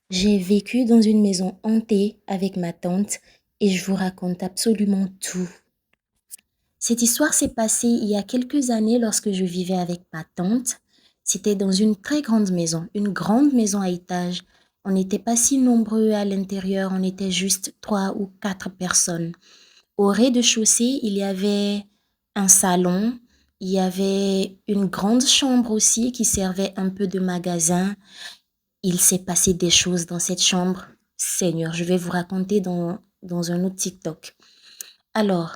J'ai vécu dans une maison hantée avec ma tante et je vous raconte absolument tout. Cette histoire s'est passée il y a quelques années lorsque je vivais avec ma tante. C'était dans une très grande maison, une grande maison à étages. On n'était pas si nombreux à l'intérieur, on était juste 3 ou 4 personnes. Au rez-de-chaussée, il y avait un salon, il y avait une grande chambre aussi qui servait un peu de magasin. Il s'est passé des choses dans cette chambre. Seigneur, je vais vous raconter dans un autre TikTok. Alors,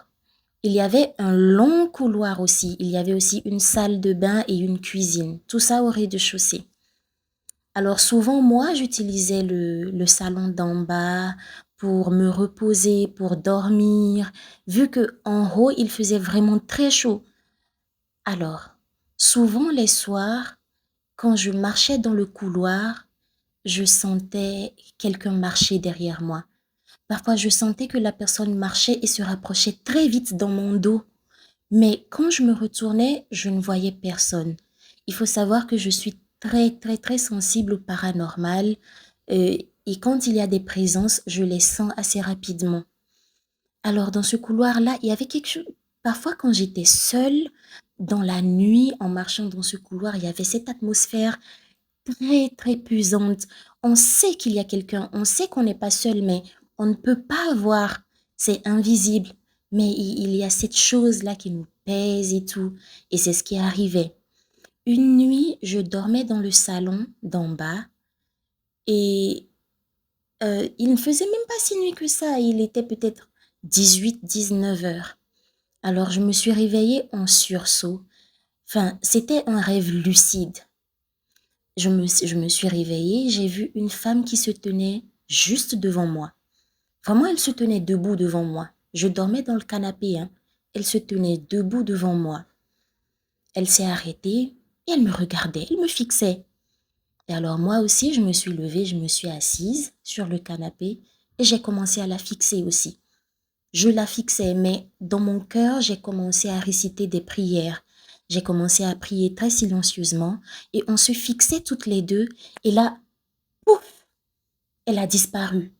il y avait un long couloir aussi. Il y avait aussi une salle de bain et une cuisine. Tout ça au rez-de-chaussée. Alors souvent, moi, j'utilisais le salon d'en bas pour me reposer, pour dormir, vu que en haut, il faisait vraiment très chaud. Alors, souvent les soirs, quand je marchais dans le couloir, je sentais quelqu'un marcher derrière moi. Parfois, je sentais que la personne marchait et se rapprochait très vite dans mon dos. Mais quand je me retournais, je ne voyais personne. Il faut savoir que je suis très, très, très sensible au paranormal. Et quand il y a des présences, je les sens assez rapidement. Alors, dans ce couloir-là, il y avait quelque chose. Parfois, quand j'étais seule, dans la nuit, en marchant dans ce couloir, il y avait cette atmosphère très, très pesante. On sait qu'il y a quelqu'un, on sait qu'on n'est pas seul, mais on ne peut pas voir. C'est invisible. Mais il y a cette chose-là qui nous pèse et tout. Et c'est ce qui arrivait. Une nuit, je dormais dans le salon d'en bas et il ne faisait même pas si nuit que ça. Il était peut-être 18, 19 heures. Alors je me suis réveillée en sursaut. Enfin, c'était un rêve lucide. Je me suis réveillée, j'ai vu une femme qui se tenait juste devant moi. Vraiment, elle se tenait debout devant moi. Je dormais dans le canapé, hein. Elle se tenait debout devant moi. Elle s'est arrêtée et elle me regardait, elle me fixait. Et alors moi aussi, je me suis levée, je me suis assise sur le canapé et j'ai commencé à la fixer aussi. Je la fixais, mais dans mon cœur, j'ai commencé à réciter des prières. J'ai commencé à prier très silencieusement et on se fixait toutes les deux. Et là, pouf, elle a disparu.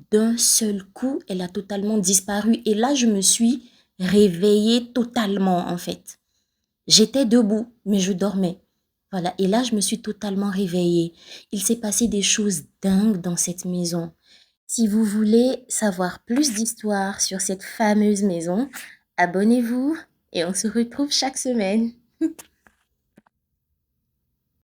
D'un seul coup, elle a totalement disparu. Et là, je me suis réveillée totalement, en fait. J'étais debout, mais je dormais. Voilà. Et là, je me suis totalement réveillée. Il s'est passé des choses dingues dans cette maison. Si vous voulez savoir plus d'histoires sur cette fameuse maison, abonnez-vous et on se retrouve chaque semaine.